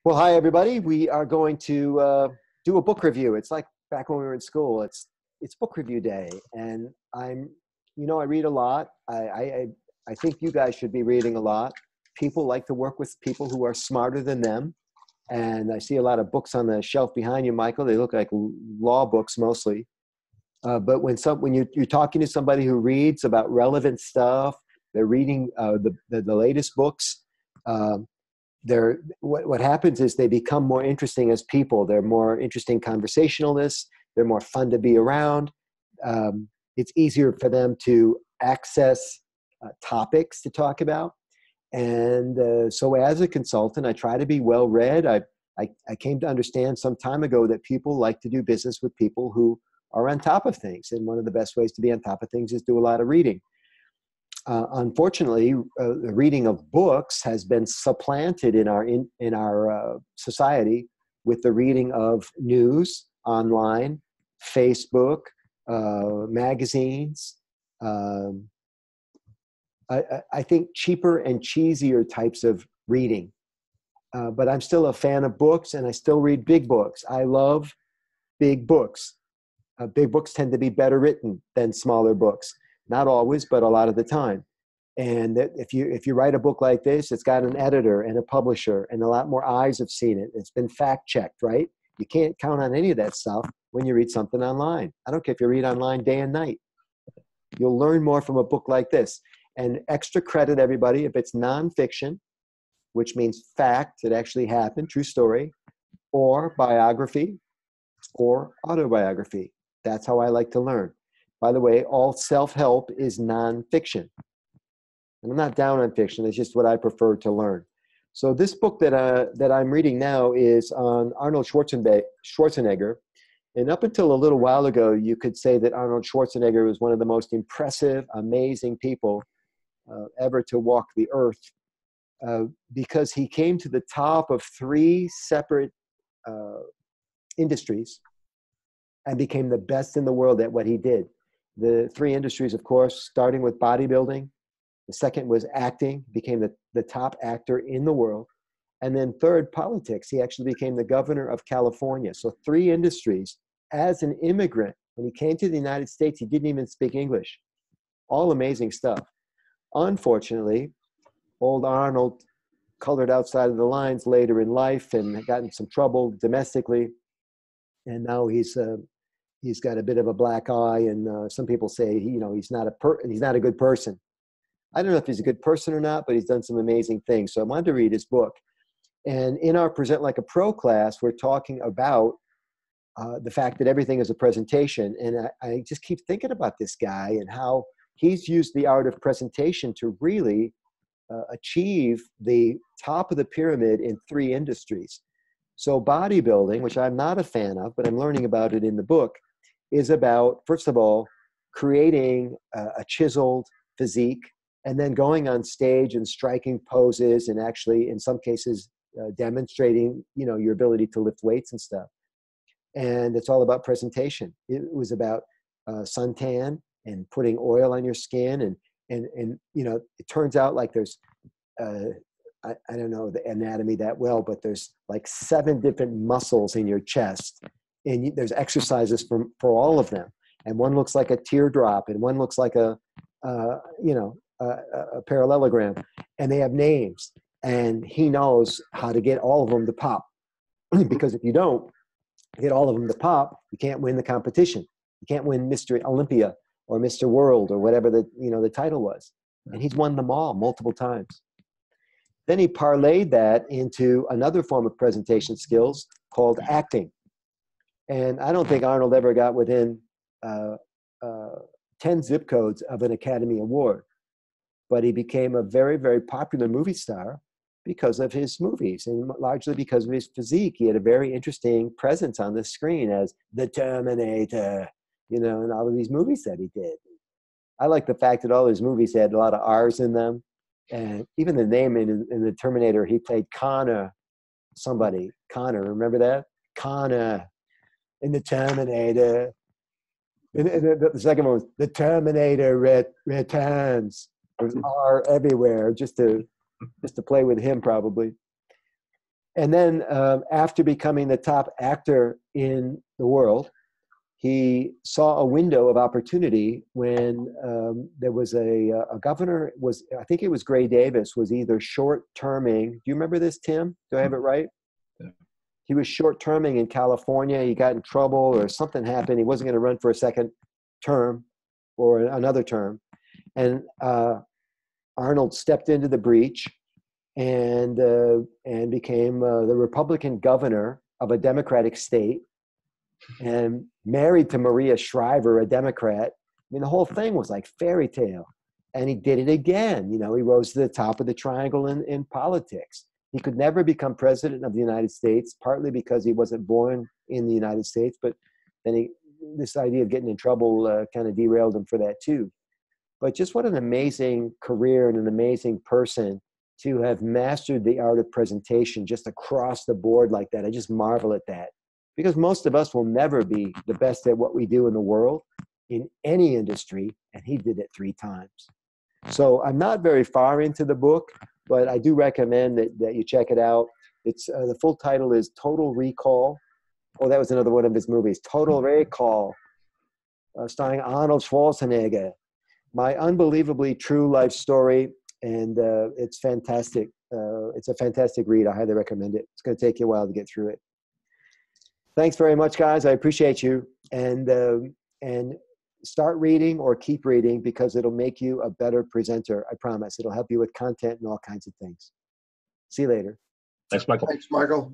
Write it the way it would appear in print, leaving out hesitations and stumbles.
Well, hi everybody. We are going to do a book review. It's like back when we were in school. It's book review day, and I read a lot. I think you guys should be reading a lot. People like to work with people who are smarter than them, and I see a lot of books on the shelf behind you, Michael. They look like law books mostly. But when you're talking to somebody who reads about relevant stuff, they're reading the latest books. Um, what happens is they become more interesting as people. They're more interesting conversationalists. They're more fun to be around. It's easier for them to access topics to talk about. And so as a consultant, I try to be well read. I came to understand some time ago that people like to do business with people who are on top of things. And one of the best ways to be on top of things is do a lot of reading. Unfortunately, the reading of books has been supplanted in our society with the reading of news online, Facebook, magazines. I think cheaper and cheesier types of reading. But I'm still a fan of books, and I still read big books. I love big books. Big books tend to be better written than smaller books. Not always, but a lot of the time. And that if you write a book like this, it's got an editor and a publisher, and a lot more eyes have seen it. It's been fact checked, right? You can't count on any of that stuff when you read something online. I don't care if you read online day and night. You'll learn more from a book like this. And extra credit, everybody, if it's nonfiction, which means fact, it actually happened, true story, or biography, or autobiography. That's how I like to learn. By the way, all self-help is nonfiction. And I'm not down on fiction. It's just what I prefer to learn. So this book that I'm reading now is on Arnold Schwarzenegger. And up until a little while ago, you could say that Arnold Schwarzenegger was one of the most impressive, amazing people ever to walk the earth, because he came to the top of three separate industries and became the best in the world at what he did. The three industries, of course, starting with bodybuilding. The second was acting, became the top actor in the world. And then third, politics. He actually became the governor of California. So three industries. As an immigrant, when he came to the United States, he didn't even speak English. All amazing stuff. Unfortunately, old Arnold colored outside of the lines later in life and got in some trouble domestically. And now he's got a bit of a black eye. And some people say he's not a good person. I don't know if he's a good person or not, but he's done some amazing things. So I wanted to read his book. And in our Present Like a Pro class, we're talking about the fact that everything is a presentation. And I just keep thinking about this guy and how he's used the art of presentation to really achieve the top of the pyramid in three industries. So bodybuilding, which I'm not a fan of, but I'm learning about it in the book, is about, first of all, creating a chiseled physique, and then going on stage and striking poses, and actually, in some cases, demonstrating, your ability to lift weights and stuff. And it's all about presentation. It was about suntan and putting oil on your skin, and it turns out like there's, I don't know the anatomy that well, but there's like 7 different muscles in your chest, and there's exercises for all of them. And one looks like a teardrop, and one looks like a parallelogram, and they have names, and he knows how to get all of them to pop. Because if you don't get all of them to pop, you can't win the competition. You can't win Mr. Olympia or Mr. World or whatever the title was. And he's won them all multiple times. Then he parlayed that into another form of presentation skills called acting. And I don't think Arnold ever got within 10 zip codes of an Academy Award. But he became a very, very popular movie star because of his movies, and largely because of his physique. He had a very interesting presence on the screen as the Terminator, in all of these movies that he did. I like the fact that all his movies had a lot of R's in them. And even the name in the Terminator, he played Connor, remember that? Connor in the Terminator. And the second one was the Terminator returns. There was R everywhere, just to play with him, probably. And then after becoming the top actor in the world, he saw a window of opportunity when there was a governor, I think it was Gray Davis, was either short-terming. Do you remember this, Tim? Do I have it right? Yeah. He was short-terming in California. He got in trouble or something happened. He wasn't going to run for a second term or another term. And Arnold stepped into the breach and became the Republican governor of a Democratic state, and married to Maria Shriver, a Democrat. I mean, the whole thing was like fairy tale. And he did it again. You know, he rose to the top of the triangle in politics. He could never become president of the United States, partly because he wasn't born in the United States, but then this idea of getting in trouble kind of derailed him for that too. But just what an amazing career and an amazing person to have mastered the art of presentation just across the board like that. I just marvel at that. Because most of us will never be the best at what we do in the world, in any industry, and he did it 3 times. So I'm not very far into the book, but I do recommend that you check it out. It's the full title is Total Recall. Oh, that was another one of his movies, Total Recall, starring Arnold Schwarzenegger. My unbelievably true life story, and it's fantastic. It's a fantastic read. I highly recommend it. It's going to take you a while to get through it. Thanks very much, guys. I appreciate you. And start reading or keep reading, because it'll make you a better presenter. I promise. It'll help you with content and all kinds of things. See you later. Thanks, Michael. Thanks, Michael.